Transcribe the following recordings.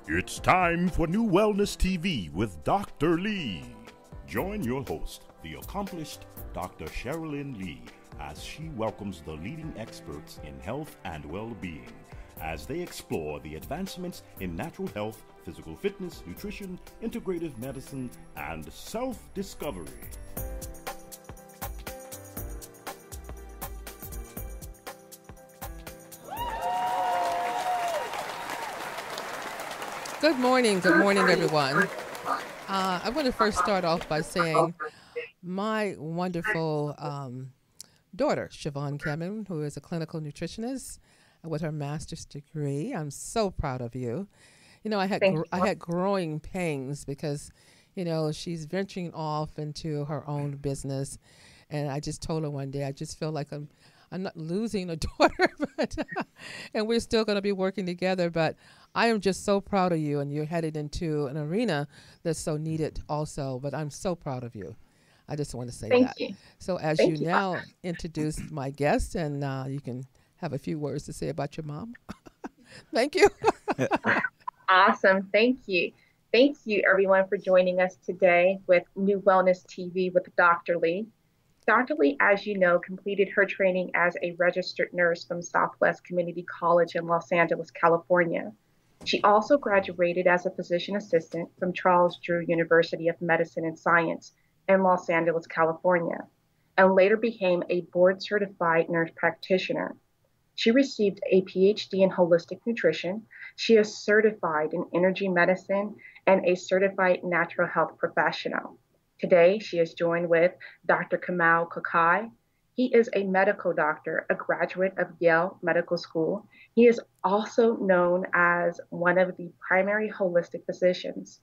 It's time for NuWellness TV with Dr. Lee. Join your host, the accomplished Dr. Cherilyn Lee, as she welcomes the leading experts in health and well-being as they explore the advancements in natural health, physical fitness, nutrition, integrative medicine, and self-discovery. Good morning, everyone. I want to first start off by saying my wonderful daughter, Siobhan Kemen, who is a clinical nutritionist with her master's degree. I'm so proud of you. You know, I had growing pains because, you know, she's venturing off into her own business, and I just told her one day, I just feel like I'm not losing a daughter, but and we're still going to be working together. But I am just so proud of you, and you're headed into an arena that's so needed also. But I'm so proud of you. I just want to say Thank that. you. So as Thank you you. now introduce my guest, and you can have a few words to say about your mom. Thank you. Awesome. Thank you. Thank you, everyone, for joining us today with NuWellness TV with Dr. Lee. Dr. Lee, as you know, completed her training as a registered nurse from Southwest Community College in Los Angeles, California. She also graduated as a physician assistant from Charles Drew University of Medicine and Science in Los Angeles, California, and later became a board-certified nurse practitioner. She received a PhD in holistic nutrition. She is certified in energy medicine and a certified natural health professional. Today, she is joined with Dr. Kamau Kokayi. He is a medical doctor, a graduate of Yale Medical School. He is also known as one of the primary holistic physicians.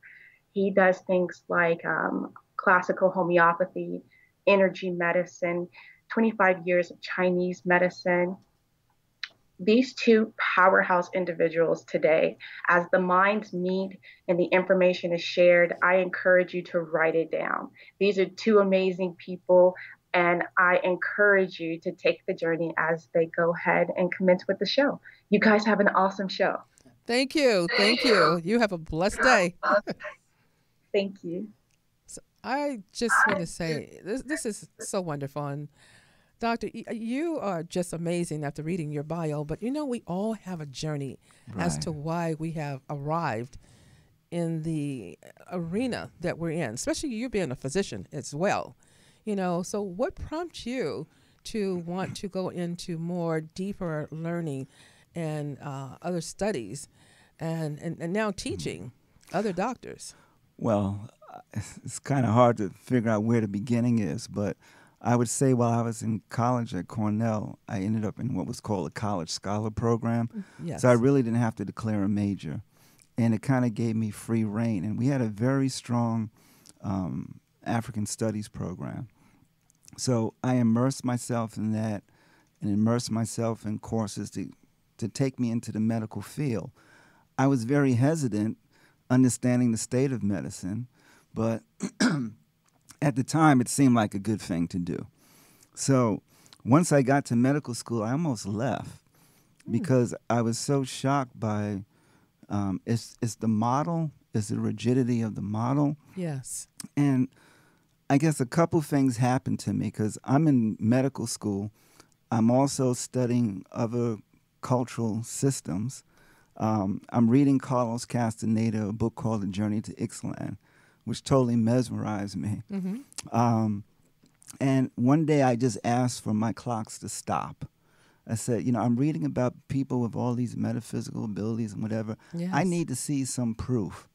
He does things like classical homeopathy, energy medicine, 25 years of Chinese medicine. These two powerhouse individuals today, as the minds meet and the information is shared, I encourage you to write it down. These are two amazing people, and I encourage you to take the journey as they go ahead and commence with the show. You guys have an awesome show. Thank you. Thank you. You have a blessed day. Thank you. So I just want to say this is so wonderful. And Doctor, you are just amazing after reading your bio, but you know, we all have a journey as to why we have arrived in the arena that we're in, especially you being a physician as well. You know, so what prompts you to want to go into more deeper learning and other studies and now teaching other doctors? Well, it's kind of hard to figure out where the beginning is, but I would say while I was in college at Cornell, I ended up in what was called a college scholar program. Yes. So I really didn't have to declare a major. And it kind of gave me free reign. And we had a very strong African studies program. So I immersed myself in that and immersed myself in courses to take me into the medical field. I was very hesitant understanding the state of medicine, but at the time, it seemed like a good thing to do. So once I got to medical school, I almost left because I was so shocked by it's the model, it's the rigidity of the model. Yes. And I guess a couple things happened to me because I'm in medical school. I'm also studying other cultural systems. I'm reading Carlos Castaneda, a book called The Journey to Ixtlan, which totally mesmerized me. Mm-hmm. And one day I just asked for my clocks to stop. I said, you know, I'm reading about people with all these metaphysical abilities and whatever. Yes. I need to see some proof.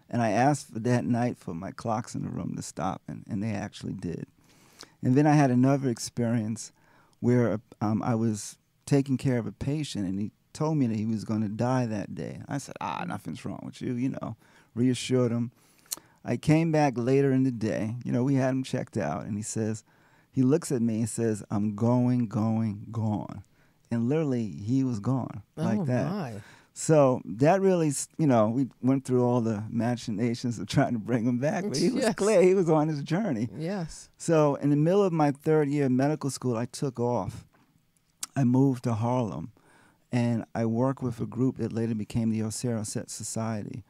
And I asked for that night for my clocks in the room to stop, and they actually did. And then I had another experience where I was taking care of a patient, and he told me that he was going to die that day. I said, nothing's wrong with you, you know, reassured him. I came back later in the day. You know, we had him checked out, and he looks at me and says, I'm going, gone. And literally, he was gone like that. My. So that really, you know, we went through all the machinations of trying to bring him back, but he was clear. He was on his journey. Yes. So in the middle of my third year of medical school, I took off. I moved to Harlem, and I worked with a group that later became the Osero Set Society,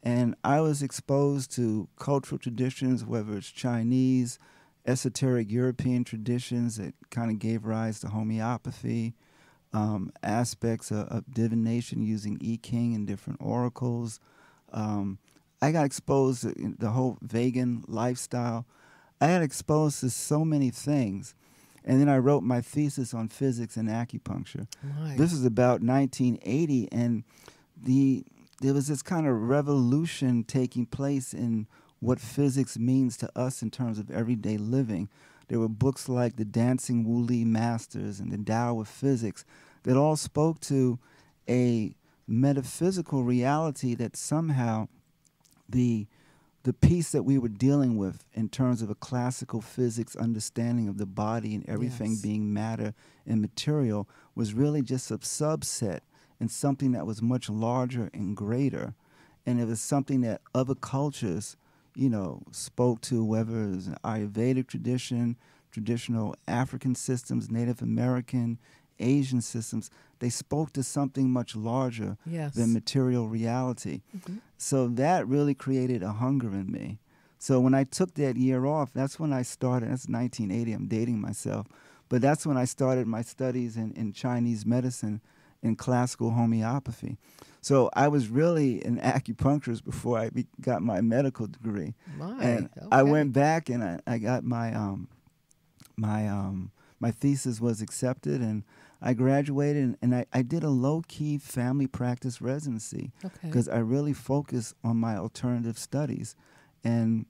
And I was exposed to cultural traditions, whether it's Chinese, esoteric European traditions that kind of gave rise to homeopathy, aspects of divination using I Ching and different oracles. I got exposed to the whole vegan lifestyle. I got exposed to so many things. And then I wrote my thesis on physics and acupuncture. My. This is about 1980, and there was this kind of revolution taking place in what physics means to us in terms of everyday living. There were books like The Dancing Wu Li Masters and The Tao of Physics that all spoke to a metaphysical reality that somehow the piece that we were dealing with in terms of a classical physics understanding of the body and everything being matter and material was really just a subset and something that was much larger and greater. And it was something that other cultures, spoke to, whether it was an Ayurvedic tradition, traditional African systems, Native American, Asian systems. They spoke to something much larger than material reality. Mm-hmm. So that really created a hunger in me. So when I took that year off, that's when I started. That's 1980. I'm dating myself. But that's when I started my studies in Chinese medicine and classical homeopathy. So I was really an acupuncturist before I got my medical degree. I went back and I got my my thesis was accepted, and I graduated, and I did a low-key family practice residency because I really focused on my alternative studies. And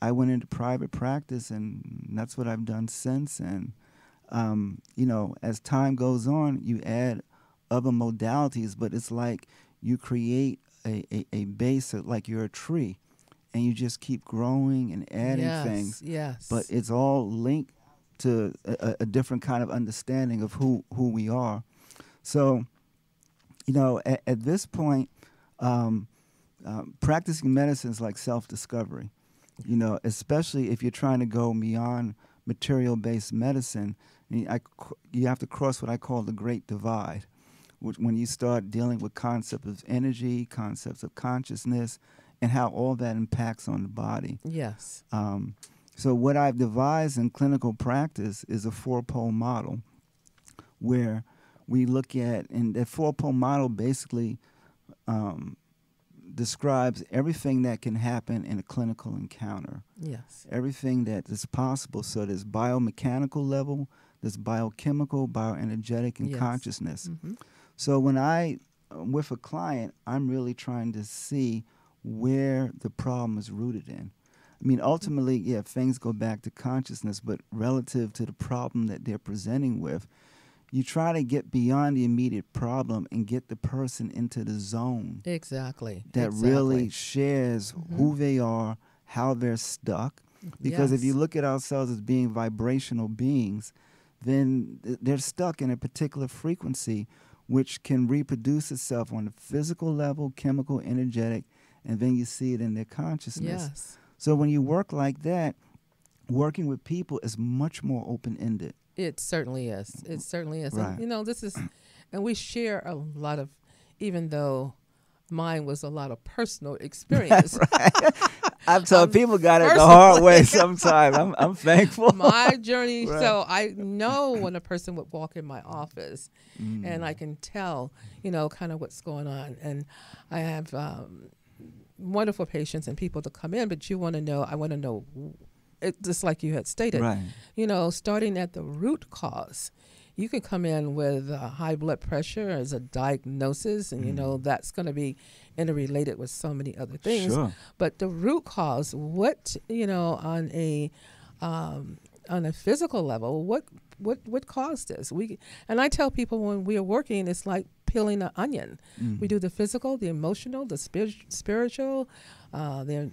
I went into private practice, and that's what I've done since. And, as time goes on, you add other modalities, but it's like you create a base, like you're a tree, and you just keep growing and adding things. Yes. But it's all linked to a different kind of understanding of who we are. So, at this point, practicing medicine is like self-discovery, especially if you're trying to go beyond material-based medicine. You have to cross what I call the Great Divide, when you start dealing with concepts of energy, concepts of consciousness, and how all that impacts on the body. Yes. So what I've devised in clinical practice is a four-pole model where we look at, and that four-pole model basically describes everything that can happen in a clinical encounter. Yes. Everything that is possible. So there's biomechanical level, there's biochemical, bioenergetic, and consciousness. Mm-hmm. So when with a client, I'm really trying to see where the problem is rooted in. I mean, ultimately, things go back to consciousness, but relative to the problem that they're presenting with, you try to get beyond the immediate problem and get the person into the zone. Exactly. That really shares who they are, how they're stuck. Because if you look at ourselves as being vibrational beings, then they're stuck in a particular frequency which can reproduce itself on the physical level, chemical, energetic, and then you see it in their consciousness. Yes. So when you work like that, working with people is much more open-ended. It certainly is. It certainly is. Right. And, this is, and we share a lot of, even though mine was a lot of personal experience. I've told people got it the hard way sometimes. I'm thankful. My journey, so I know when a person would walk in my office and I can tell, kind of what's going on. And I have wonderful patients and people to come in, but I want to know, just like you had stated, starting at the root cause. You can come in with high blood pressure as a diagnosis, and that's going to be interrelated with so many other things. Sure. But the root cause, what on a physical level, what caused this? And I tell people when we are working, it's like peeling an onion. We do the physical, the emotional, the spiritual, the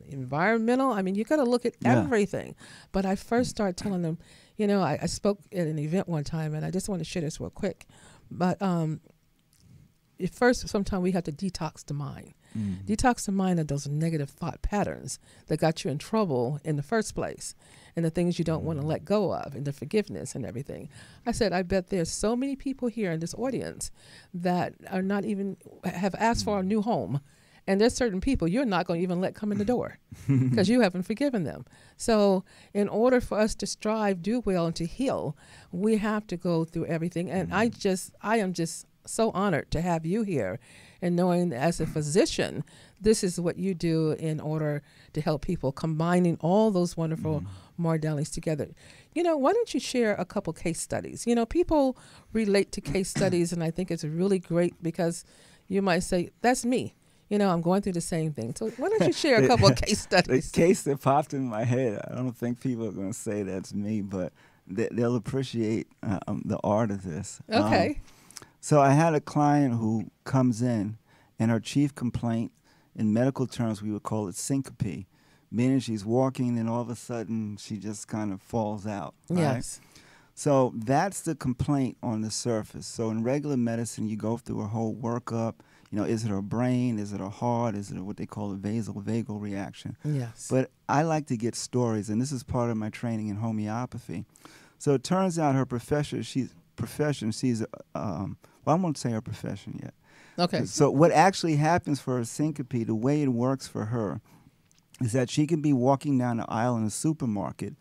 environmental. I mean, you got to look at everything. But I first started telling them, I spoke at an event one time, and I just want to share this real quick. But at first, sometimes we have to detox the mind. Detox the mind of those negative thought patterns that got you in trouble in the first place, and the things you don't want to let go of, and the forgiveness and everything. I said, I bet there's so many people here in this audience that are not even have asked for a new home, And there's certain people you're not going to even let come in the door because you haven't forgiven them. So in order for us to strive, do well, and to heal, we have to go through everything. And I am just so honored to have you here, and knowing that as a physician, this is what you do in order to help people, combining all those wonderful modalities together. Why don't you share a couple case studies? People relate to case studies, and I think it's really great because you might say, that's me. I'm going through the same thing. So why don't you share a couple of case studies? The case that popped in my head, I don't think people are going to say that's me, but they'll appreciate the art of this. Okay. So I had a client who comes in, and her chief complaint, in medical terms, we would call it syncope, meaning she's walking and all of a sudden she just kind of falls out. Right? Yes. So that's the complaint on the surface. So in regular medicine, you go through a whole workup. Is it her brain? Is it her heart? Is it what they call a vagal reaction? Yes. But I like to get stories, and this is part of my training in homeopathy. So it turns out her profession, she's I won't say her profession yet. Okay. So what actually happens for her syncope, the way it works for her, is that she can be walking down the aisle in a supermarket,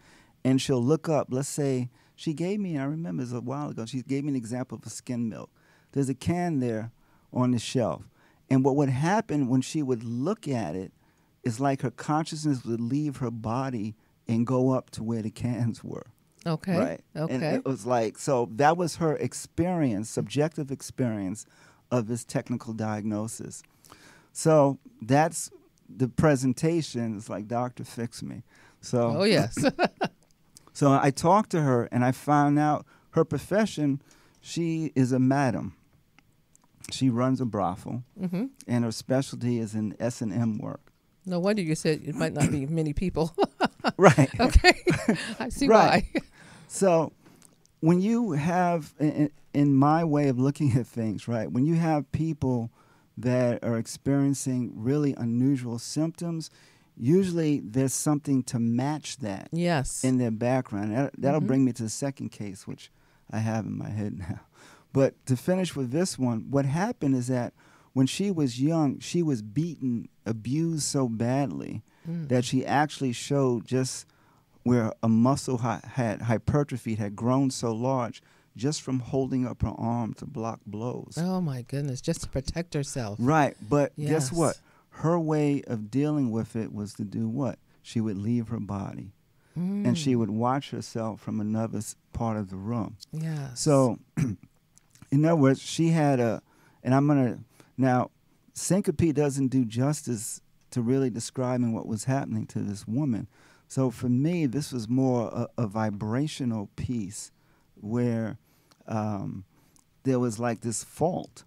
and she'll look up. Let's say she gave me, I remember it was a while ago, she gave me an example of a skim milk. There's a can there on the shelf. And what would happen when she would look at it is like her consciousness would leave her body and go up to where the cans were. Okay. Right. Okay. And it was like, so that was her experience, subjective experience of this technical diagnosis. So that's the presentation. It's like, doctor, fix me. So, oh, yes. So I talked to her, and I found out her profession, she is a madam. She runs a brothel, and her specialty is in S&M work. No wonder you said it might not be many people. Right. Okay. I see right. why. So when you have, in my way of looking at things, right, when you have people that are experiencing really unusual symptoms, usually there's something to match that Yes. in their background. That'll bring me to the second case, which I have in my head now. But to finish with this one, what happened is that when she was young, she was beaten, abused so badly that she actually showed just where a muscle had hypertrophy, had grown so large just from holding up her arm to block blows. Oh, my goodness, just to protect herself. Right, but Yes. guess what? Her way of dealing with it was to do what? She would leave her body, and she would watch herself from another part of the room. Yes. So, in other words, she had and I'm going to, now, syncope doesn't do justice to really describing what was happening to this woman. So for me, this was more a vibrational piece where there was like this fault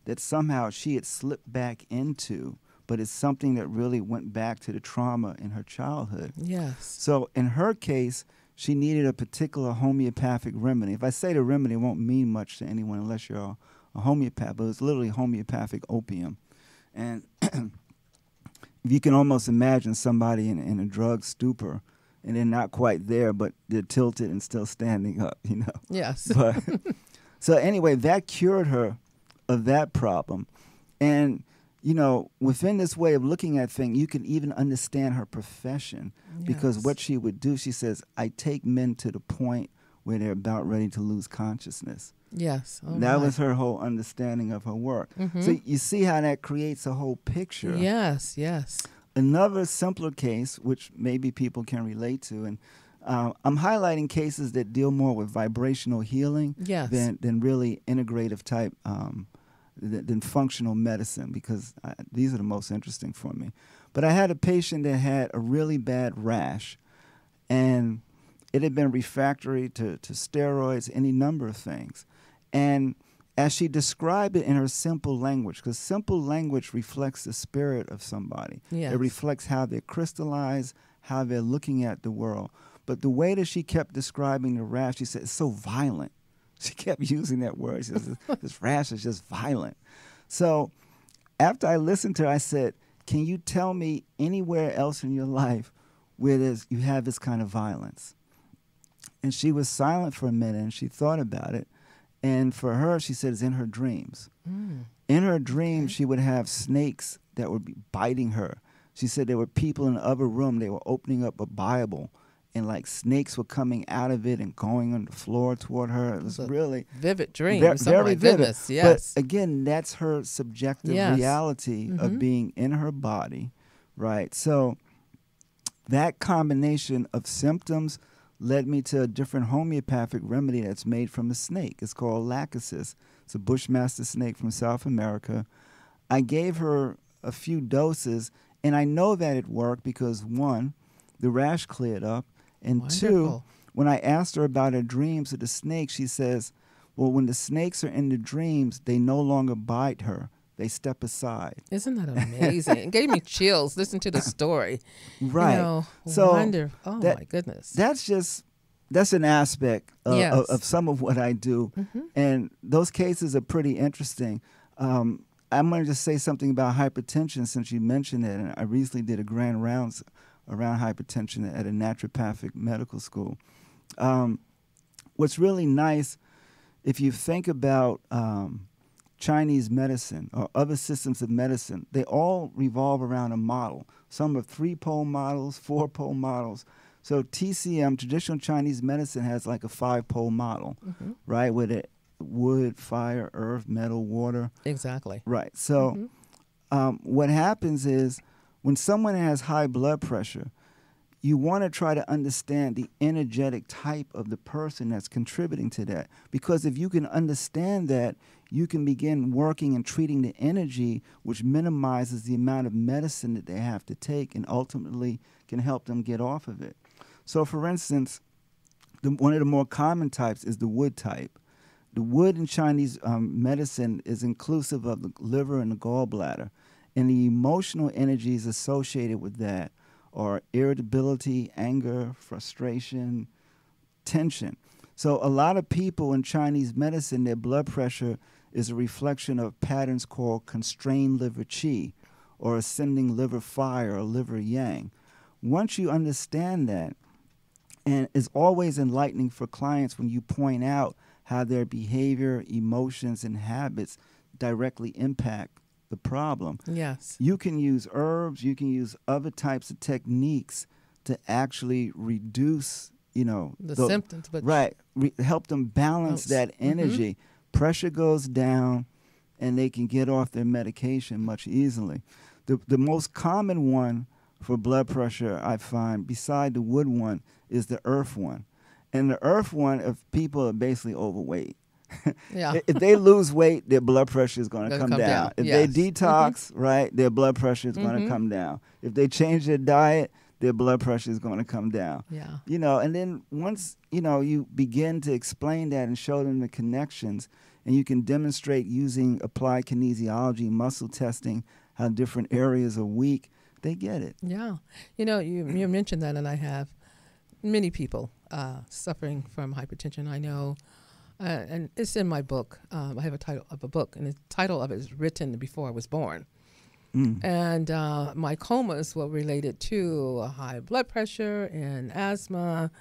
that somehow she had slipped back into, but it's something that really went back to the trauma in her childhood. Yes. So in her case, she needed a particular homeopathic remedy. If I say the remedy, it won't mean much to anyone unless you're a homeopath, but it's literally homeopathic opium. And you can almost imagine somebody in a drug stupor, and they're not quite there, but they're tilted and still standing up, Yes. But so anyway, that cured her of that problem. And, within this way of looking at things, you can even understand her profession. Because Yes. what she would do, she says, I take men to the point where they're about ready to lose consciousness. Yes. Oh, That my. was her whole understanding of her work. So you see how that creates a whole picture. Yes, yes. Another simpler case, which maybe people can relate to, and I'm highlighting cases that deal more with vibrational healing Yes. than really integrative type, than functional medicine, because these are the most interesting for me. But I had a patient that had a really bad rash, and it had been refractory to steroids, any number of things. And as she described it in her simple language, because simple language reflects the spirit of somebody. Yes. It reflects how they're crystallized, how they're looking at the world. But the way that she kept describing the rash, she said, it's so violent. She kept using that word. She says, this rash is just violent. So after I listened to her, I said, can you tell me anywhere else in your life where you have this kind of violence? And she was silent for a minute, and she thought about it. And for her, she said, it's in her dreams. In her dreams, she would have snakes that were biting her. She said there were people in the other room, they were opening up a Bible, and like snakes were coming out of it and going on the floor toward her. It was really vivid dream. Very vivid. Goodness, yes. But again, that's her subjective reality of being in her body, right? So that combination of symptoms led me to a different homeopathic remedy that's made from a snake. It's called lachesis. It's a bushmaster snake from South America. I gave her a few doses, and I know that it worked because, one, the rash cleared up, and Wonderful. Two, when I asked her about her dreams of the snake, she says, well, when the snakes are in the dreams, they no longer bite her. They step aside. Isn't that amazing? It gave me chills. Listen to the story. Right. You know, so wonderful. Oh, my goodness. That's an aspect of some of what I do. And those cases are pretty interesting. I'm going to just say something about hypertension since you mentioned it. And I recently did a grand rounds around hypertension at a naturopathic medical school. What's really nice, if you think about Chinese medicine or other systems of medicine, they all revolve around a model. Some are 3-pole models, 4-pole models. So TCM, traditional Chinese medicine, has like a 5-pole model, right? With it, wood, fire, earth, metal, water. Exactly. Right. So what happens is when someone has high blood pressure, you want to try to understand the energetic type of the person that's contributing to that. Because if you can understand that, you can begin working and treating the energy, which minimizes the amount of medicine that they have to take and ultimately can help them get off of it. So, for instance, one of the more common types is the wood type. The wood in Chinese medicine is inclusive of the liver and the gallbladder. And the emotional energies associated with that are irritability, anger, frustration, tension. So a lot of people in Chinese medicine, their blood pressure is a reflection of patterns called constrained liver qi or ascending liver fire or liver yang. Once you understand that, and it's always enlightening for clients when you point out how their behavior, emotions, and habits directly impact the problem. Yes. You can use herbs, you can use other types of techniques to actually reduce, the symptoms, but help them balance that energy. Pressure goes down and they can get off their medication much easily. The most common one for blood pressure, I find, beside the wood one, is the earth one. And the earth one, if people are basically overweight, if they lose weight, their blood pressure is going to come down. If they detox, their blood pressure is going to come down. If they change their diet, their blood pressure is going to come down. Yeah. And then once, you begin to explain that and show them the connections, and you can demonstrate using applied kinesiology, muscle testing, how different areas are weak, they get it. Yeah. You mentioned that, and I have many people suffering from hypertension. I know. And it's in my book. I have a title of a book, and the title of it is written before I was born. And my comas were related to high blood pressure and asthma,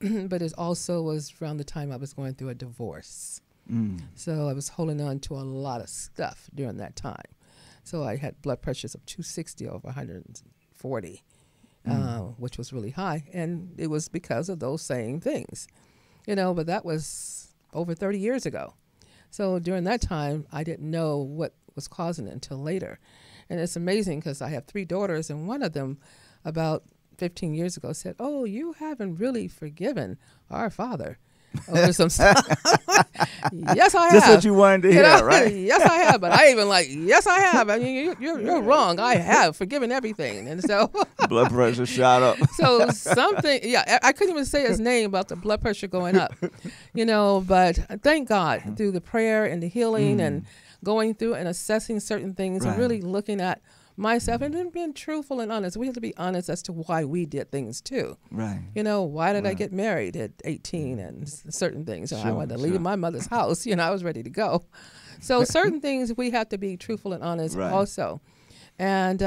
but it also was around the time I was going through a divorce. So I was holding on to a lot of stuff during that time. So I had blood pressures of 260 over 140, which was really high. And it was because of those same things, but that was over 30 years ago. So during that time, I didn't know what was causing it until later. And it's amazing because I have 3 daughters, and one of them about 15 years ago said, "Oh, you haven't really forgiven our father over some stuff." Yes, I have. Just what you wanted to hear, right? Yes, I have. But I even yes, I have. I mean, you're wrong. I have forgiven everything. And so blood pressure shot up. So I couldn't even say his name about the blood pressure going up, but thank God through the prayer and the healing and going through and assessing certain things and really looking at myself and being truthful and honest. We have to be honest as to why we did things too. Right. Why did I get married at 18 and certain things? I wanted to leave my mother's house. I was ready to go. So certain things we have to be truthful and honest also. And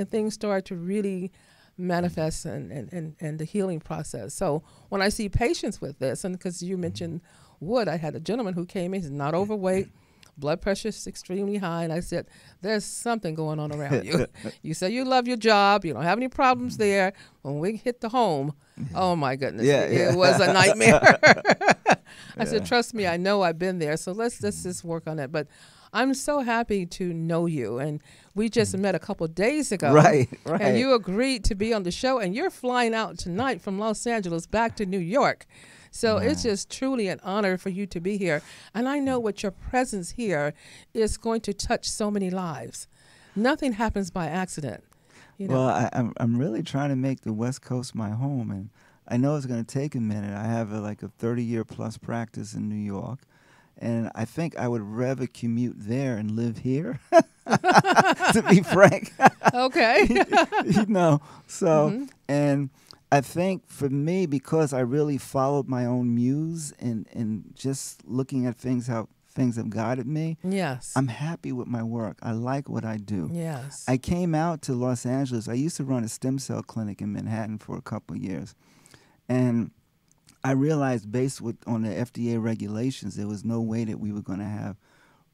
things start to really manifest and the healing process. So when I see patients with this, and because you mentioned wood, I had a gentleman who came in, he's not overweight, blood pressure is extremely high. And I said, there's something going on around you. You say you love your job. You don't have any problems there. When we hit the home, oh, my goodness. It was a nightmare. I said, trust me, I know I've been there. So let's just work on it. But I'm so happy to know you. And we just met a couple of days ago. Right. And you agreed to be on the show. And you're flying out tonight from Los Angeles back to New York. So it's just truly an honor for you to be here. And I know what your presence here is going to touch so many lives. Nothing happens by accident. You know? Well, I'm really trying to make the West Coast my home. And I know it's going to take a minute. I have a 30-year plus practice in New York. And I think I would rather commute there and live here, to be frank. Okay. And I think for me, because I really followed my own muse and just looking at how things have guided me, yes, I'm happy with my work. I like what I do. Yes. I came out to Los Angeles. I used to run a stem cell clinic in Manhattan for a couple of years. And I realized based on the FDA regulations, there was no way that we were going to have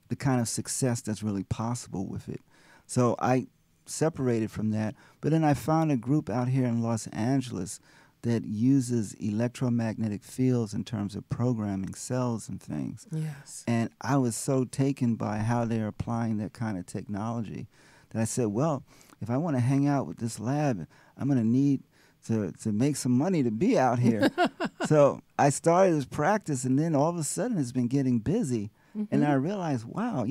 the kind of success that's really possible with it. So I separated from that. But then I found a group out here in Los Angeles that uses electromagnetic fields in terms of programming cells and things. Yes. And I was so taken by how they're applying that kind of technology that I said, well, if I want to hang out with this lab, I'm going to need to make some money to be out here. So I started this practice, and then all of a sudden it's been getting busy. And I realized, wow,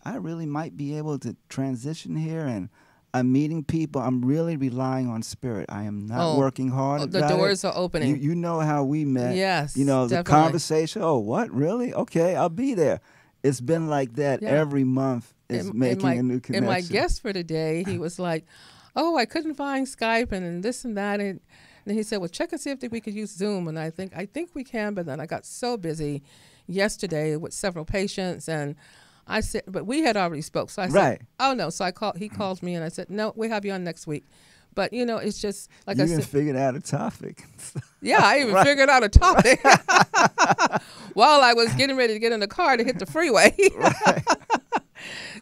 I really might be able to transition here, and I'm meeting people. I'm really relying on spirit. I am not working hard. The doors are opening. You know how we met. Yes, the conversation. Oh, what? Really? Okay, I'll be there. It's been like that every month. Is making a new connection. And my guest for today, he was like, oh, I couldn't find Skype and this and that. And he said, well, check and see if we could use Zoom. And I think we can. But then I got so busy yesterday with several patients. And I said, but we had already spoke. So I said, oh, no. So he called me and I said, no, we have you on next week. But, it's just like I said. You even figured out a topic. Yeah, I even figured out a topic while I was getting ready to get in the car to hit the freeway.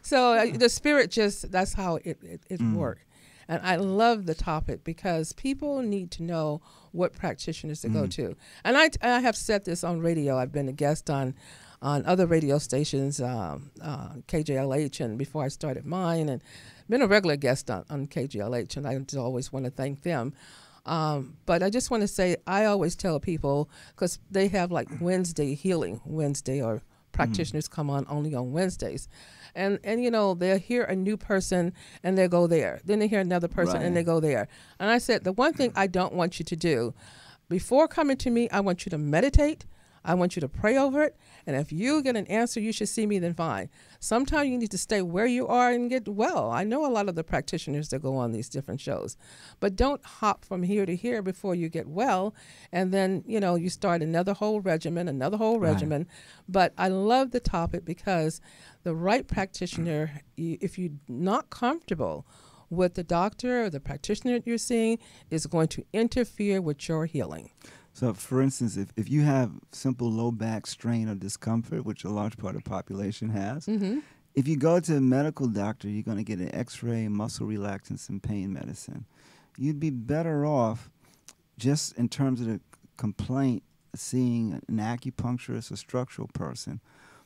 So the spirit that's how it worked. And I love the topic because people need to know what practitioners to go to. And I have said this on radio. I've been a guest on other radio stations, KJLH, and before I started mine, and been a regular guest on KJLH, and I just always want to thank them. But I just want to say, I always tell people, because they have like Healing Wednesday, or practitioners come on only on Wednesdays. And they'll hear a new person and they go there. Then they hear another person and they go there. And I said, the one thing I don't want you to do, before coming to me, I want you to meditate. I want you to pray over it. And if you get an answer, you should see me, then fine. Sometimes you need to stay where you are and get well. I know a lot of the practitioners that go on these different shows. But don't hop from here to here before you get well. And then, you start another whole regimen. But I love the topic because the right practitioner, if you're not comfortable with the doctor or the practitioner that you're seeing, is going to interfere with your healing. So, for instance, if you have simple low back strain or discomfort, which a large part of the population has, if you go to a medical doctor, you're going to get an x-ray, muscle relaxants, and pain medicine. You'd be better off, just in terms of the complaint, seeing an acupuncturist or structural person.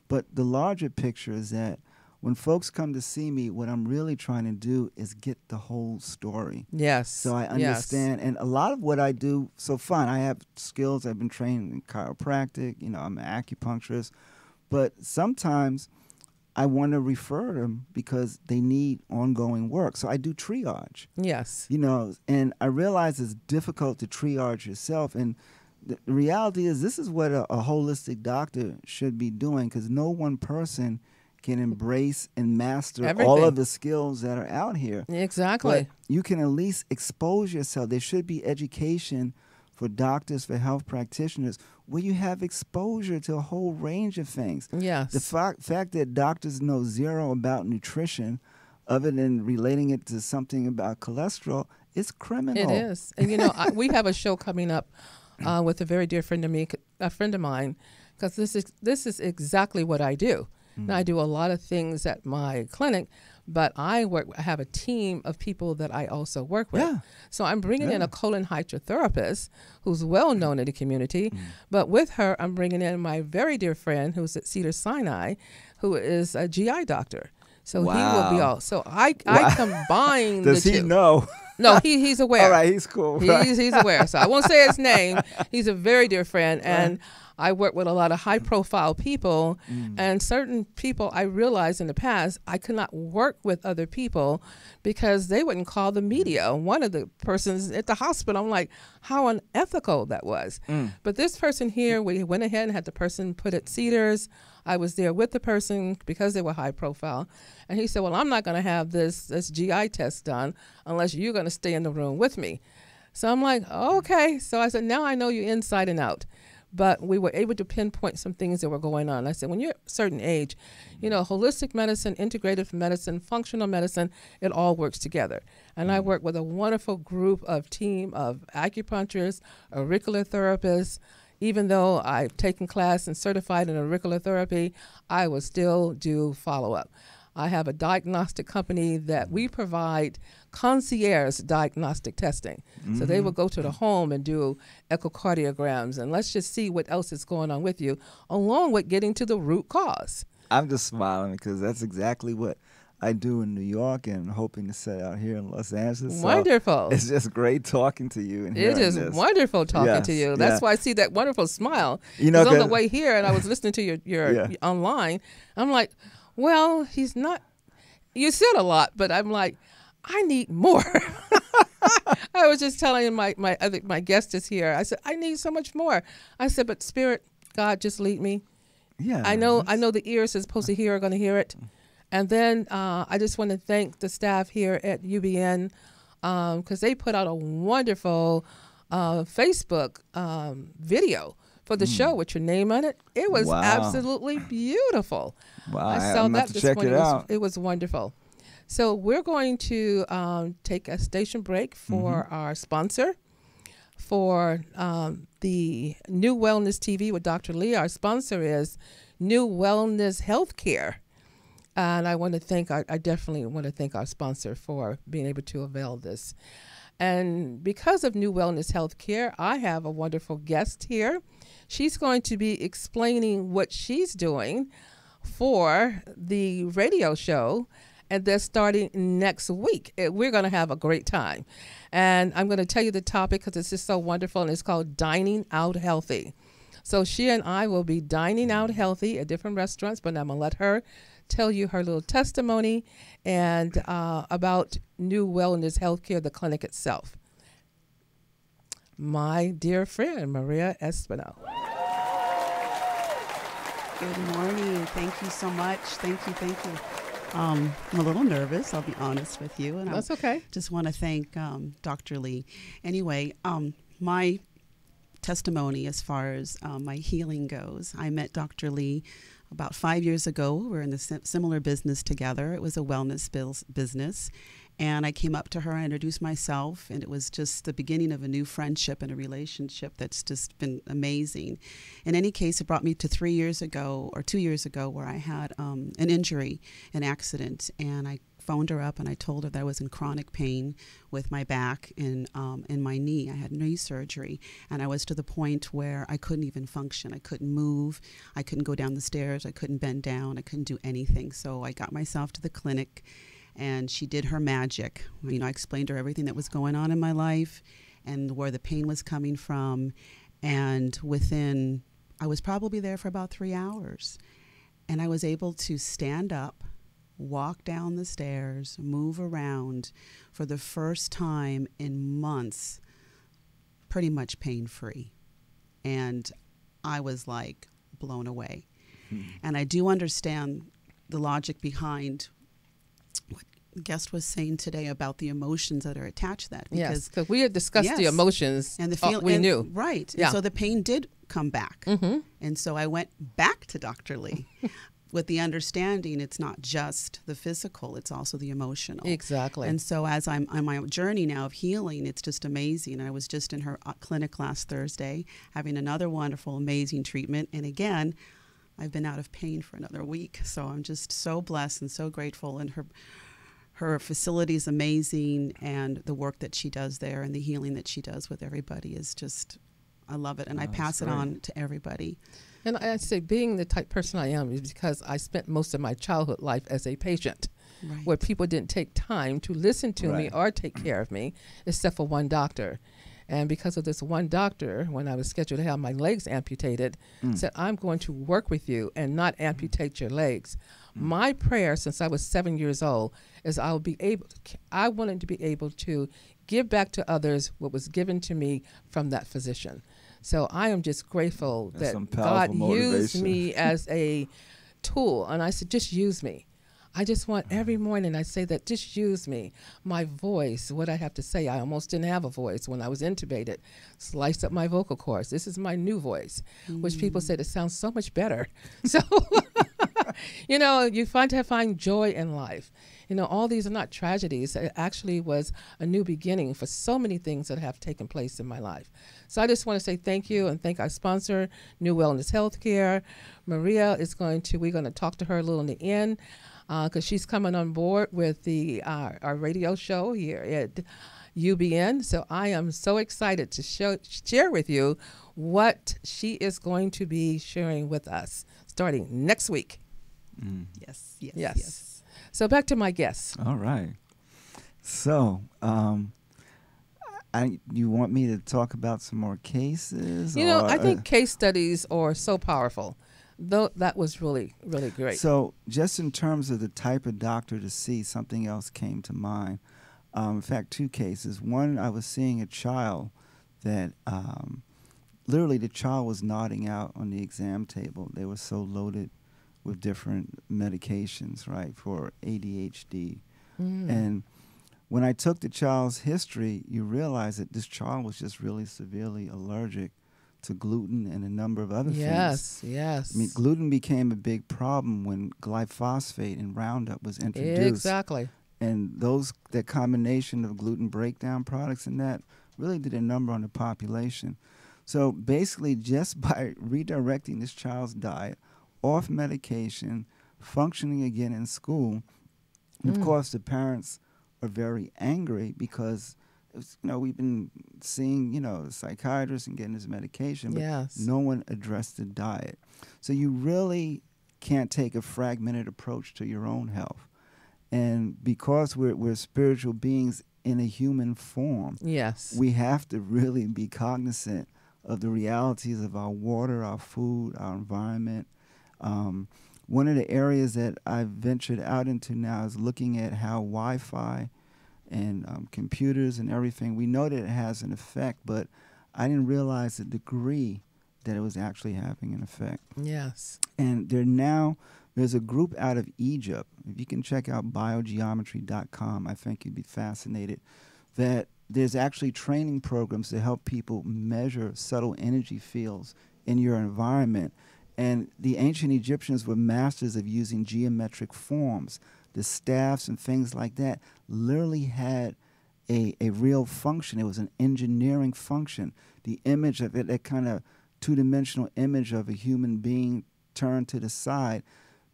But the larger picture is that when folks come to see me, what I'm really trying to do is get the whole story. Yes. So I understand. And a lot of what I do, so fine, I have skills. I've been trained in chiropractic. I'm an acupuncturist. But sometimes I want to refer them because they need ongoing work. So I do triage. Yes. And I realize it's difficult to triage yourself. And the reality is this is what a holistic doctor should be doing, because no one person can embrace and master everything, all of the skills that are out here. Exactly. But you can at least expose yourself. There should be education for doctors, for health practitioners, where you have exposure to a whole range of things. Yes. The fact that doctors know zero about nutrition, other than relating it to something about cholesterol, is criminal. It is. And, we have a show coming up with a very dear friend of mine, because this is exactly what I do. Now, I do a lot of things at my clinic, but I have a team of people that I also work with. Yeah. So I'm bringing in a colon hydrotherapist who's well known in the community, but with her, I'm bringing in my very dear friend who's at Cedars-Sinai, who is a GI doctor. So he will be all. So I combine the two. Does he know? No, he's aware. All right, he's cool. He's aware. So I won't say his name. He's a very dear friend, and I work with a lot of high-profile people, and certain people I realized in the past I could not work with other people because they wouldn't call the media. One of the persons at the hospital, I'm like, how unethical that was. But this person here, we went ahead and had the person put at Cedars. I was there with the person because they were high profile. And he said, well, I'm not going to have this GI test done unless you're going to stay in the room with me. So I'm like, okay. So I said, now I know you inside and out. But we were able to pinpoint some things that were going on. I said, when you're a certain age, you know, holistic medicine, integrative medicine, functional medicine, it all works together. And I work with a wonderful team of acupuncturists, auricular therapists. Even though I've taken class and certified in auricular therapy, I will still do follow-up. I have a diagnostic company that we provide concierge diagnostic testing. So they will go to the home and do echocardiograms, and let's just see what else is going on with you, along with getting to the root cause. I'm just smiling because that's exactly what I do in New York and hoping to set out here in Los Angeles. Wonderful. So it's just great talking to you. And it is wonderful talking to you. That's why I see that wonderful smile. You know, on the way here, and I was listening to your online, I'm like, well, he's not, you said a lot, but I'm like, I need more. I was just telling my guest is here. I said, I need so much more. I said, but Spirit, God, just lead me. Yeah. I know the ears are supposed to hear are going to hear it. And then I just want to thank the staff here at UBN because they put out a wonderful Facebook video for the show with your name on it. It was absolutely beautiful. Wow. I saw that this morning. It it was wonderful. So we're going to take a station break for our sponsor. For the NuWellness TV with Dr. Lee, our sponsor is NuWellness Healthcare. And I want to thank, I definitely want to thank our sponsor for being able to avail this. And because of NuWellness Healthcare, I have a wonderful guest here. She's going to be explaining what she's doing for the radio show, and they're starting next week. We're going to have a great time. And I'm going to tell you the topic because it's just so wonderful, and it's called Dining Out Healthy. So she and I will be dining out healthy at different restaurants, but I'm going to let her tell you her little testimony and about NuWellness Healthcare, the clinic itself. My dear friend, Maria Espino. Good morning. Thank you so much. Thank you. I'm a little nervous, I'll be honest with you. And that's okay. Just want to thank Dr. Lee. Anyway, my testimony as far as my healing goes, I met Dr. Lee about 5 years ago. We were in a similar business together. It was a wellness business. And I came up to her, I introduced myself, and it was just the beginning of a new friendship and a relationship that's just been amazing. In any case, it brought me to 2 years ago, where I had an injury, an accident, and I phoned her up and I told her that I was in chronic pain with my back and my knee. I had knee surgery, and I was to the point where I couldn't even function. I couldn't move. I couldn't go down the stairs. I couldn't bend down. I couldn't do anything. So I got myself to the clinic, and she did her magic. You know, I explained to her everything that was going on in my life and where the pain was coming from. And I was probably there for about 3 hours. And I was able to stand up, walk down the stairs, move around for the first time in months, pretty much pain-free. And I was like blown away. And I do understand the logic behind what the guest was saying today about the emotions that are attached to that. Because we had discussed the emotions and the feeling. We knew. Right. Yeah. And so the pain did come back. And so I went back to Dr. Lee with the understanding it's not just the physical, it's also the emotional. Exactly. And so as I'm on my journey now of healing, it's just amazing. I was just in her clinic last Thursday having another wonderful, amazing treatment. And again, I've been out of pain for another week. So I'm just so blessed and so grateful. And her facility is amazing, and the work that she does there and the healing that she does with everybody is just, I love it. And I pass it on to everybody. And I say being the type person I am is because I spent most of my childhood life as a patient, where people didn't take time to listen to me or take care of me, except for one doctor. And because of this one doctor, when I was scheduled to have my legs amputated, said, I'm going to work with you and not amputate your legs. My prayer since I was 7 years old is I wanted to be able to give back to others what was given to me from that physician. So I am just grateful that God used me as a tool. And I said, just use me. I just want every morning I say that, just use me. My voice, what I have to say, I almost didn't have a voice when I was intubated. Sliced up my vocal cords. This is my new voice, which people said it sounds so much better. So, you know, you find joy in life. You know, all these are not tragedies. It actually was a new beginning for so many things that have taken place in my life. So I just want to say thank you and thank our sponsor, NuWellness Healthcare. Maria is we're going to talk to her a little in the end, because she's coming on board with our radio show here at UBN. So I am so excited to share with you what she is going to be sharing with us starting next week. Yes. So back to my guests. All right. So you want me to talk about some more cases? You know, I think case studies are so powerful. Though that was really, really great. So just in terms of the type of doctor to see, something else came to mind. In fact, two cases. One, I was seeing a child that literally the child was nodding out on the exam table. They were so loaded with different medications, right, for ADHD. And when I took the child's history, you realize that this child was just really severely allergic to gluten and a number of other things. Yes. I mean, gluten became a big problem when glyphosate and Roundup was introduced. Exactly. And that combination of gluten breakdown products and that really did a number on the population. So basically, just by redirecting this child's diet, off medication, functioning again in school, and of course the parents are very angry because we've been seeing, psychiatrists and getting this medication, but no one addressed the diet. So you really can't take a fragmented approach to your own health. And because we're spiritual beings in a human form, we have to really be cognizant of the realities of our water, our food, our environment. One of the areas that I've ventured out into now is looking at how Wi-Fi and computers and everything, we know that it has an effect, but I didn't realize the degree that it was actually having an effect. Yes. And there's a group out of Egypt. If you can check out biogeometry.com, I think you'd be fascinated, that there's actually training programs to help people measure subtle energy fields in your environment. And the ancient Egyptians were masters of using geometric forms. The staffs and things like that literally had a real function. It was an engineering function. The image of it, that kind of two-dimensional image of a human being turned to the side,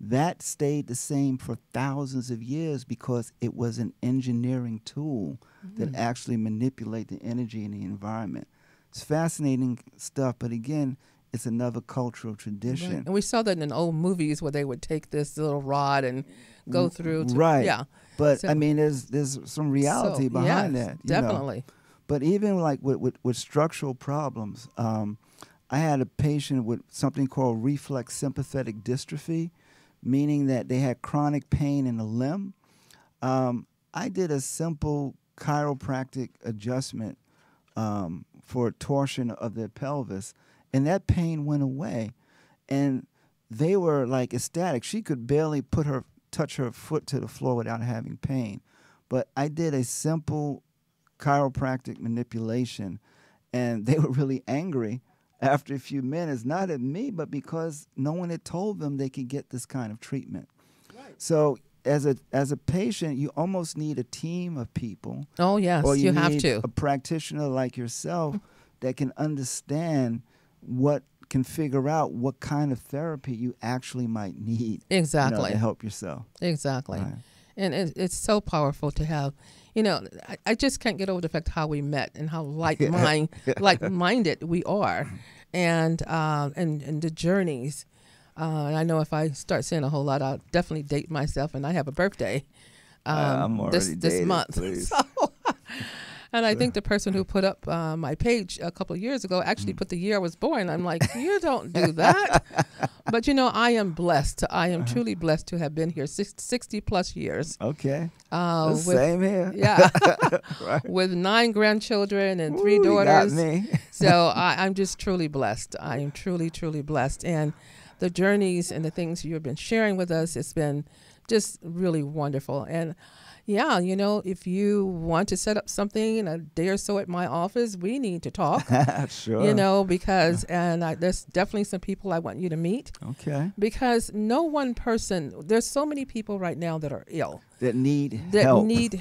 that stayed the same for thousands of years because it was an engineering tool that actually manipulated the energy in the environment. It's fascinating stuff, but again, it's another cultural tradition. Right. And we saw that in old movies where they would take this little rod and go through. Yeah. But, so, I mean, there's some reality behind that. Definitely. But even like with structural problems, I had a patient with something called reflex sympathetic dystrophy, meaning that they had chronic pain in the limb. I did a simple chiropractic adjustment for torsion of their pelvis, and that pain went away. And they were like ecstatic. She could barely touch her foot to the floor without having pain. But I did a simple chiropractic manipulation, and they were really angry after a few minutes, not at me, but because no one had told them they could get this kind of treatment. Right. So as a patient, you almost need a team of people. Oh, yes, or you have need to. A practitioner like yourself that can understand what can figure out what kind of therapy you actually might need. Exactly. To help yourself. Exactly. Right. And it's so powerful to have, I just can't get over the fact how we met and how like-minded we are, and the journeys. And I know if I start saying a whole lot, I'll definitely date myself, and I have a birthday I'm already this month. Please. So, and I think the person who put up my page a couple of years ago actually put the year I was born. I'm like, you don't do that. But, I am blessed. I am truly blessed to have been here 60 plus years. Okay. Same here. Yeah. Right. With 9 grandchildren and 3 Ooh, daughters. You got me. So I'm just truly blessed. I am truly, truly blessed. And the journeys and the things you've been sharing with us, it's been just really wonderful. And yeah, if you want to set up something in a day or so at my office, we need to talk. Sure. Because there's definitely some people I want you to meet. Okay. Because no one person, there's so many people right now that are ill. That need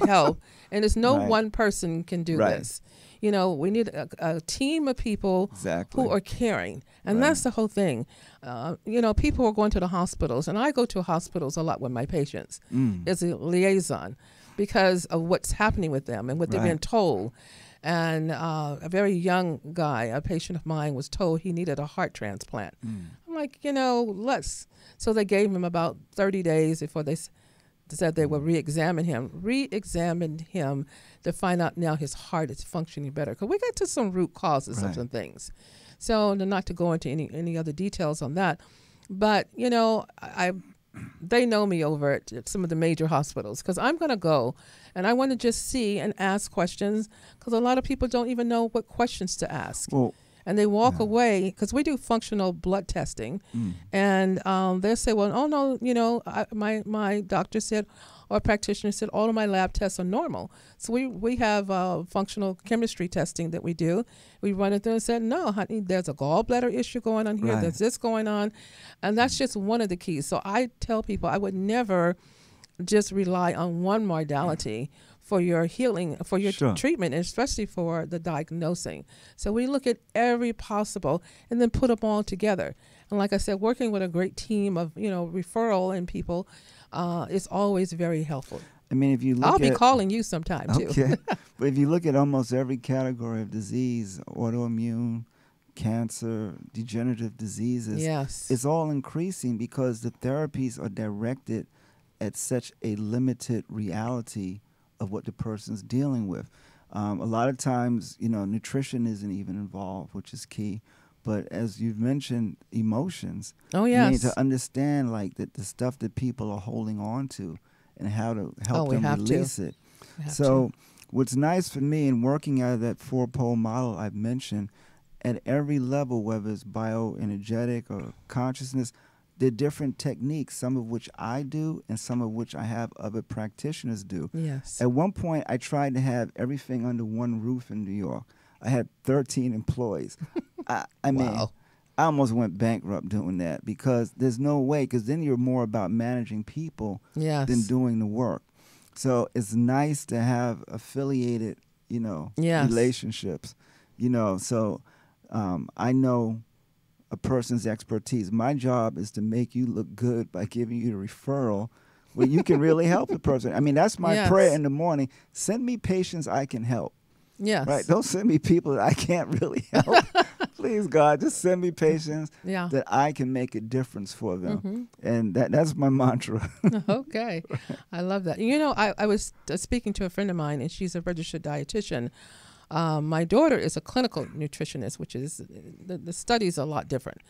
help. And there's no Right. one person can do Right. this. We need a team of people Exactly. who are caring. And Right. that's the whole thing. People are going to the hospitals, and I go to hospitals a lot with my patients as a liaison because of what's happening with them and what they've been Right. told. And a very young guy, a patient of mine, was told he needed a heart transplant. I'm like, let's. So they gave him about 30 days before they said they would re-examine him to find out now his heart is functioning better. Because we got to some root causes of Right. some things. So not to go into any other details on that. But, they know me over at some of the major hospitals because I'm going to go and I want to just see and ask questions because a lot of people don't even know what questions to ask. Well, and they walk away because we do functional blood testing, and they'll say, "Well, oh no, my doctor said, or practitioner said, all of my lab tests are normal." So we have functional chemistry testing that we do. We run it through and said, "No, honey, there's a gallbladder issue going on here. Right. There's this going on," and that's just one of the keys. So I tell people I would never just rely on one modality for your healing, for your Sure. treatment, and especially for the diagnosing. So we look at every possible and then put them all together. And like I said, working with a great team of, referral and people is always very helpful. I mean, if you look I'll at be calling you sometime too. Okay. But if you look at almost every category of disease, autoimmune, cancer, degenerative diseases, Yes. it's all increasing because the therapies are directed at such a limited reality of what the person's dealing with. A lot of times, nutrition isn't even involved, which is key. But as you've mentioned, emotions. Oh, You need yes. to understand the stuff that people are holding on to and how to help we them have to. release it. We have So what's nice for me in working out of that 4-pole model I've mentioned, at every level, whether it's bioenergetic or consciousness, there are different techniques, some of which I do and some of which I have other practitioners do. Yes. At one point, I tried to have everything under one roof in New York. I had 13 employees. I mean, Wow. I almost went bankrupt doing that because there's no way, because then you're more about managing people Yes. than doing the work. So it's nice to have affiliated, Yes. relationships, so I know a person's expertise. My job is to make you look good by giving you the referral where you can really help the person. I mean, that's my Yes. prayer in the morning. Send me patients I can help. Yes. Right? Don't send me people that I can't really help. Please, God, just send me patients Yeah. that I can make a difference for them. And that's my mantra. Okay. I love that. I was speaking to a friend of mine, and she's a registered dietitian. My daughter is a clinical nutritionist, which is the studies are a lot different.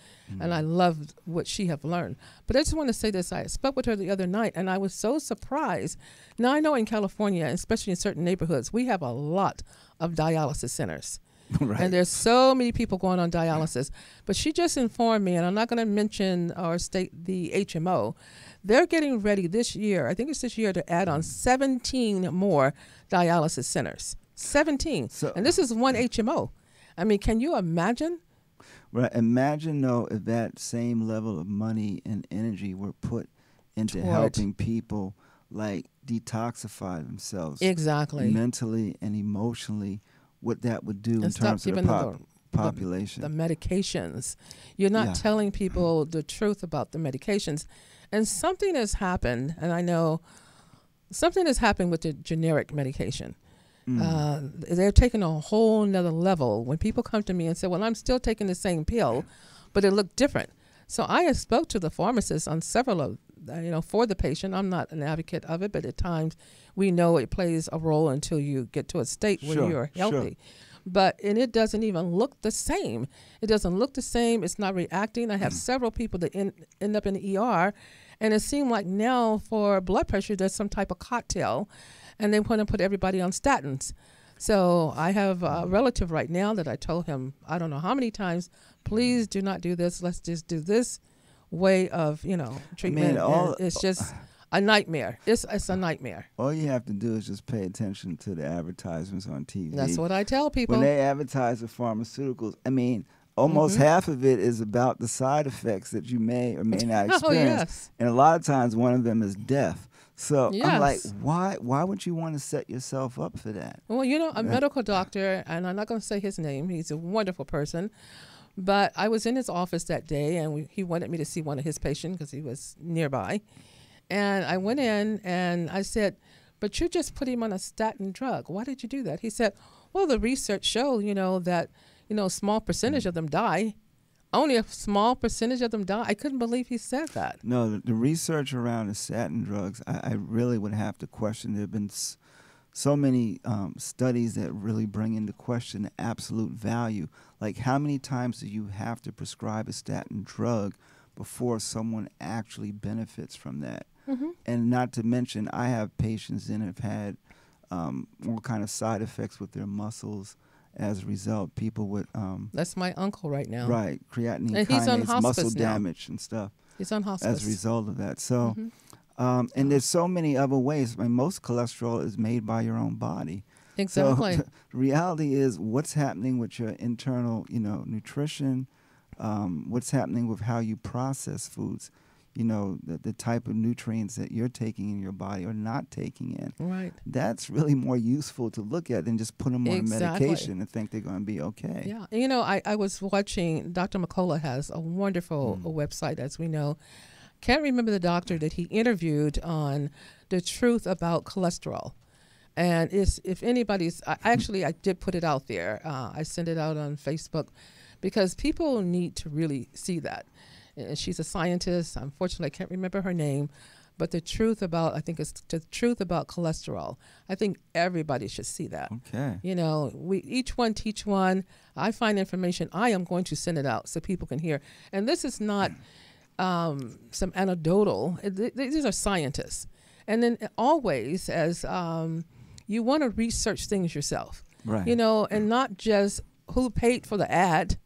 And I love what she have learned. But I just want to say this. I spoke with her the other night, and I was so surprised. Now, I know in California, especially in certain neighborhoods, we have a lot of dialysis centers. Right. And there's so many people going on dialysis. But she just informed me, and I'm not going to mention or state the HMO, they're getting ready this year, I think it's this year, to add on 17 more dialysis centers. 17. And this is one HMO. I mean, can you imagine? Right. Imagine, though, if that same level of money and energy were put into helping people, like, detoxify themselves. Exactly. Mentally and emotionally, what that would do in And stop terms of giving them the population. The medications. You're not Yeah. telling people the truth about the medications. And something has happened, and I know something has happened with the generic medication. They're taking a whole nother level. When people come to me and say, well, I'm still taking the same pill, but it looked different. So I have spoke to the pharmacist on several of, for the patient. I'm not an advocate of it, but at times we know it plays a role until you get to a state where you're healthy. And it doesn't even look the same. It doesn't look the same. It's not reacting. I have several people that end up in the ER, and it seemed like now for blood pressure, there's some type of cocktail, and they want to put everybody on statins. So I have a relative right now that I told him, I don't know how many times, please do not do this. Let's just do this way of, treatment. It's just a nightmare. It's a nightmare. All you have to do is just pay attention to the advertisements on TV. That's what I tell people. When they advertise the pharmaceuticals, almost half of it is about the side effects that you may or may not experience. Yes. And a lot of times one of them is death. So Yes. I'm like, why would you want to set yourself up for that? Well, a medical doctor, and I'm not going to say his name. He's a wonderful person. But I was in his office that day, and he wanted me to see one of his patients because he was nearby. And I went in, and I said, but you just put him on a statin drug. Why did you do that? He said, well, the research showed, that, small percentage of them die. Only a small percentage of them die. I couldn't believe he said that. No, the research around the statin drugs, I really would have to question. There have been so many studies that really bring into question the absolute value. Like, how many times do you have to prescribe a statin drug before someone actually benefits from that? Mm-hmm. And not to mention, I have patients that have had all kind of side effects with their muscles as a result. People with that's my uncle right now. Right, creatinine And he's on kinase, hospice muscle now. damage and stuff. He's on hospice. As a result of that. So, and there's so many other ways. Most cholesterol is made by your own body. Exactly. So the reality is what's happening with your internal, nutrition, what's happening with how you process foods, the type of nutrients that you're taking in your body or not taking in. Right. That's really more useful to look at than just put them on a medication and think they're going to be okay. Yeah. I was watching, Dr. McCullough has a wonderful website, as we know. Can't remember the doctor that he interviewed on the truth about cholesterol. And if anybody's, I did put it out there. I sent it out on Facebook because people need to really see that. And she's a scientist. Unfortunately, I can't remember her name. But the truth about, I think it's the truth about cholesterol. I think everybody should see that. Okay. We each one teach one. I find information. I am going to send it out so people can hear. And this is not some anecdotal. These are scientists. And then always, as you want to research things yourself, right? And not just who paid for the ad,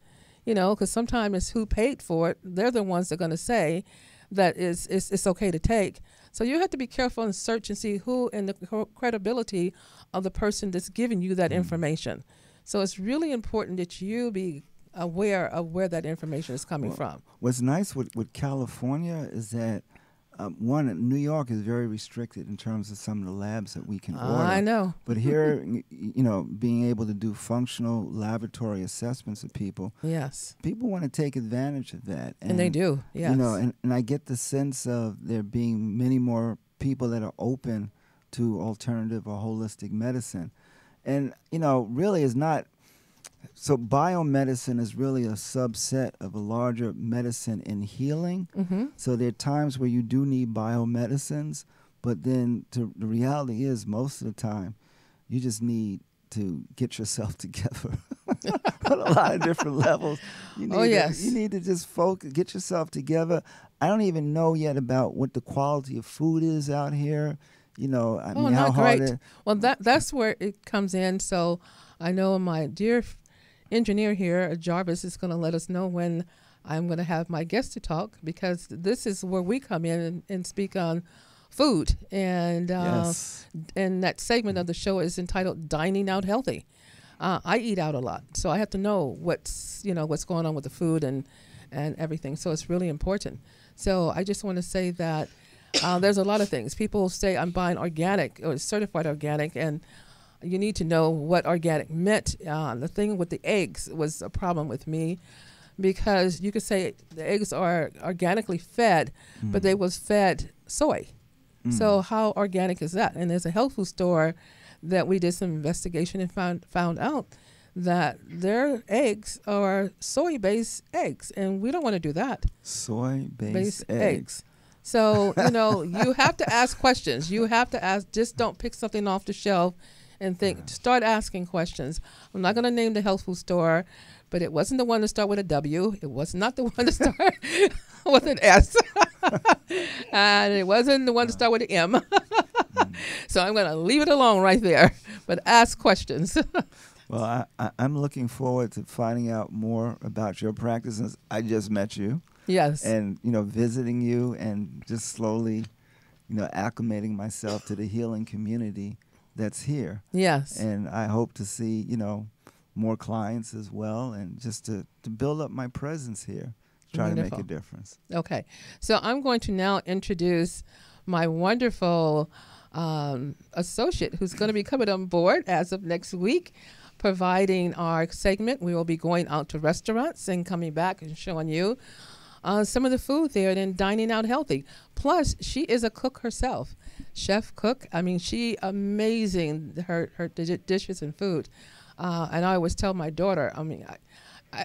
because sometimes it's who paid for it. They're the ones that are going to say that it's okay to take. So you have to be careful and search and see who and the credibility of the person that's giving you that information. So it's really important that you be aware of where that information is coming from. What's nice with California is that New York is very restricted in terms of some of the labs that we can order. I know. But here, being able to do functional laboratory assessments of people, yes, people want to take advantage of that. And they do, yes. And I get the sense of there being many more people that are open to alternative or holistic medicine. And, really is not... So biomedicine is really a subset of a larger medicine in healing. Mm-hmm. So there are times where you do need biomedicines, but then the reality is most of the time you just need to get yourself together on a lot of different levels. You need to just focus, get yourself together. I don't even know yet about what the quality of food is out here. How hard it... Well, that's where it comes in. So I know my dear engineer here, Jarvis, is going to let us know when I'm going to have my guest to talk, because this is where we come in and speak on food. And and that segment of the show is entitled Dining Out Healthy. I eat out a lot, so I have to know what's going on with the food and everything. So it's really important. So I just want to say that there's a lot of things. People say I'm buying organic or certified organic, and you need to know what organic meant. The thing with the eggs was a problem with me, because you could say the eggs are organically fed, but they was fed soy. So how organic is that? And there's a health food store that we did some investigation and found out that their eggs are soy-based eggs, and we don't want to do that. Soy-based eggs. So, you have to ask questions. You have to ask. Just don't pick something off the shelf and think. Start asking questions. I'm not going to name the health food store, but it wasn't the one to start with a W. It was not the one to start with an S. And it wasn't the one to start with an M. So I'm going to leave it alone right there. But ask questions. Well, I'm looking forward to finding out more about your practices. I just met you. Yes. And, visiting you and just slowly, acclimating myself to the healing community that's here. Yes. And I hope to see, more clients as well, and just to build up my presence here, try Wonderful. to make a difference. Okay. So I'm going to now introduce my wonderful associate who's going to be coming on board as of next week, providing our segment. We will be going out to restaurants and coming back and showing you some of the food there and then dining out healthy. Plus, she is a cook herself, chef cook. I mean, she amazing, her dishes and food. And I always tell my daughter,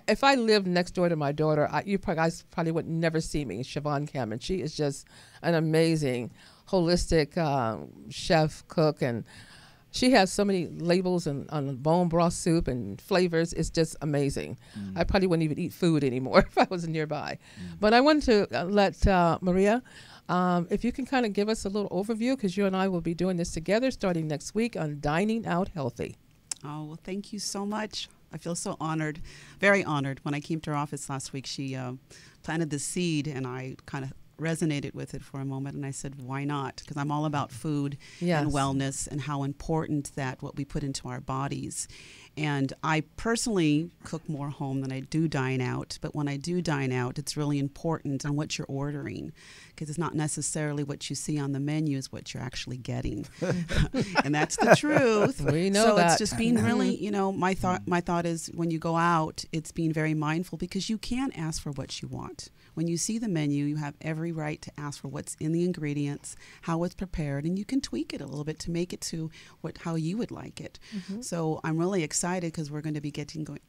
if I lived next door to my daughter, you guys probably would never see me, Siobhan Cameron. She is just an amazing, holistic chef, cook, and she has so many labels on bone broth soup and flavors. It's just amazing. I probably wouldn't even eat food anymore if I was nearby. But I wanted to let Maria, if you can kind of give us a little overview, because you and I will be doing this together starting next week on Dining Out Healthy. Oh, well, thank you so much. I feel so honored, very honored. When I came to her office last week, she planted the seed, and I kind of resonated with it for a moment, and I said, why not? Because I'm all about food and wellness and how important that what we put into our bodies. And I personally cook more home than I do dine out, but when I do dine out, it's really important on what you're ordering, because it's not necessarily what you see on the menu is what you're actually getting. And that's the truth. We know so that. It's just being really, my thought is when you go out, it's being very mindful, because you can ask for what you want. When you see the menu, you have every right to ask for what's in the ingredients, how it's prepared, and you can tweak it a little bit to make it to how you would like it. So I'm really excited because we're going to be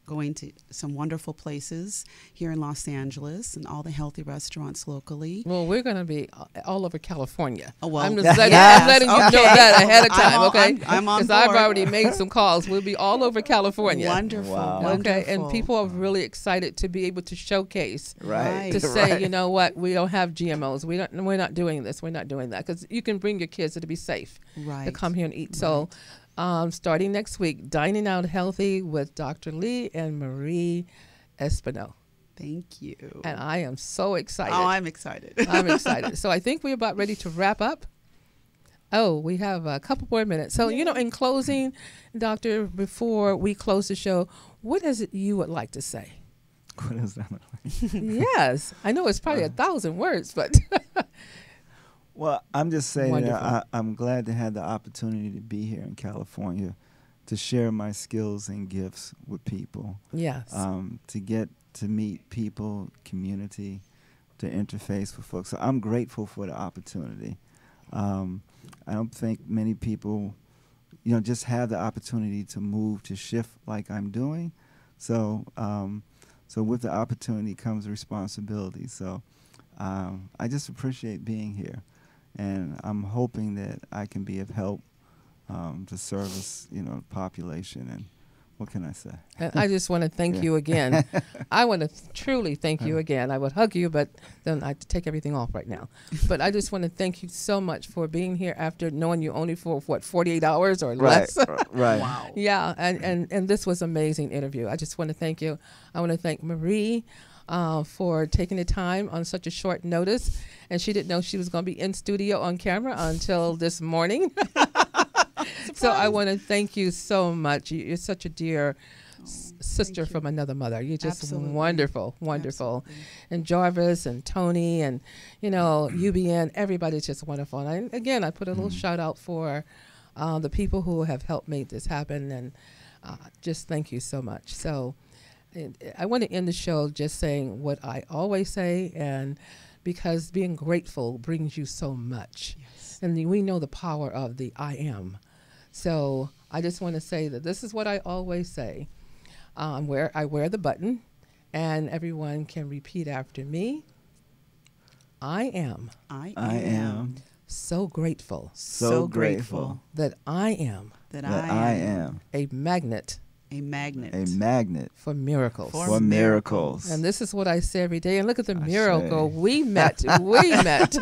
going to some wonderful places here in Los Angeles and all the healthy restaurants locally. Well, we're going to be all over California. Oh, well, I'm just letting you know that ahead of time, okay? I'm on board. Because I've already made some calls. We'll be all over California. Wonderful. Wow. Okay, and people are really excited to be able to showcase, Right. to say, you know what, we don't have GMOs. We're not doing this. We're not doing that. Because you can bring your kids to be safe to come here and eat. Right. So starting next week, Dining Out Healthy with Dr. Lee and Marie Espino. Thank you. And I am so excited. Oh, I'm excited. I'm excited. So I think we're about ready to wrap up. Oh, we have a couple more minutes. So, in closing, Doctor, before we close the show, what is it you would like to say? What is that? Yes. I know it's probably 1,000 words, but... Well, I'm just saying Wonderful. that I'm glad to have the opportunity to be here in California, to share my skills and gifts with people. Yes. To get to meet people, community, to interface with folks. So I'm grateful for the opportunity. I don't think many people, just have the opportunity to move, to shift like I'm doing. So with the opportunity comes responsibility. So I just appreciate being here. And I'm hoping that I can be of help to service, the population. And what can I say? And I just want to thank you again. I want to truly thank you again. I would hug you, but then I'd take everything off right now. But I just want to thank you so much for being here after knowing you only for, 48 hours or less? Right. Wow. Yeah, and this was an amazing interview. I just want to thank you. I want to thank Marie for taking the time on such a short notice. And she didn't know she was going to be in studio on camera until this morning. So I want to thank you so much. You're such a dear sister from another mother. You're just wonderful. Absolutely. And Jarvis and Tony and, UBN, everybody's just wonderful. And I put a little shout out for the people who have helped make this happen, and just thank you so much. So I want to end the show just saying what I always say, and because being grateful brings you so much. Yes. And we know the power of the I am. So I just want to say that this is what I always say. I wear the button, and everyone can repeat after me. I am I am so grateful so grateful that I am that I am a magnet a magnet. a magnet for miracles. for miracles. And this is what I say every day. And look at the I miracle. say. We met. We met.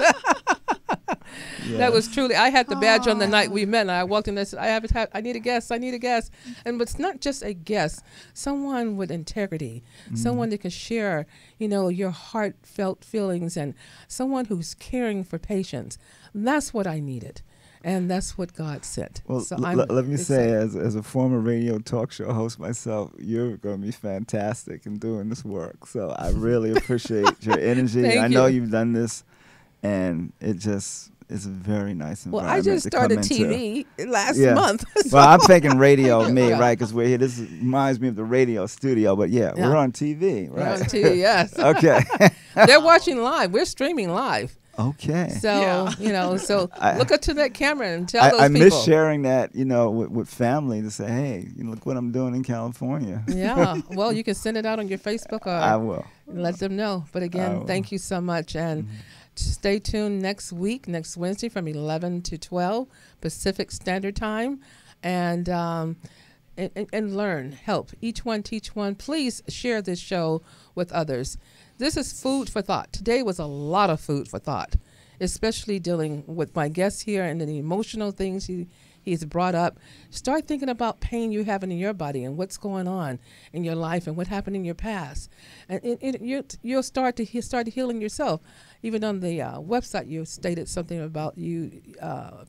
Yeah. That was truly, I had the badge on the night we met, and I walked in and I said, I need a guest. And it's not just a guest, someone with integrity, someone that can share, your heartfelt feelings, and someone who's caring for patients. That's what I needed. And that's what God sent. Well, So let me say, as a former radio talk show host myself, you're going to be fantastic in doing this work. So I really appreciate your energy. Thank I know you. you've done this, and it just is a very nice Well, environment. I just to come started into. TV last Yeah. month. Well, I'm thinking radio, me, Yeah. right? Because we're here. This reminds me of the radio studio, but yeah, Yeah. we're on TV, We're right? on TV, yes. Okay. They're watching live. We're streaming live. Okay. So, so I- look up to that camera and tell those I people. miss sharing that, with family to say, hey, look what I'm doing in California. Yeah. Well, you can send it out on your Facebook I or will. let them know. But I again, will. thank you so much. And stay tuned next Wednesday from 11 to 12 Pacific Standard Time. And learn, help. Each one teach one. Please share this show with others. This is food for thought. Today was a lot of food for thought, especially dealing with my guest here and the emotional things he's brought up. Start thinking about pain you have in your body and what's going on in your life and what happened in your past. And you'll start healing yourself. Even on the website, you stated something about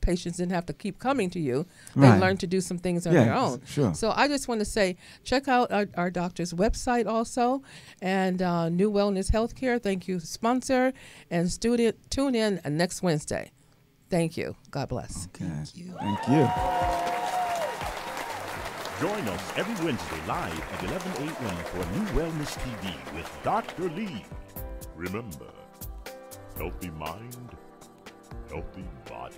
patients didn't have to keep coming to you. They Right. learned to do some things on Yeah, their own. sure. So I just want to say, check out our doctor's website also, and NuWellness Healthcare. Thank you, sponsor, and tune in next Wednesday. Thank you. God bless. Okay. Thank you. Thank you. Join us every Wednesday live at 11 a.m. for NuWellness TV with Dr. Lee. Remember, healthy mind, healthy body.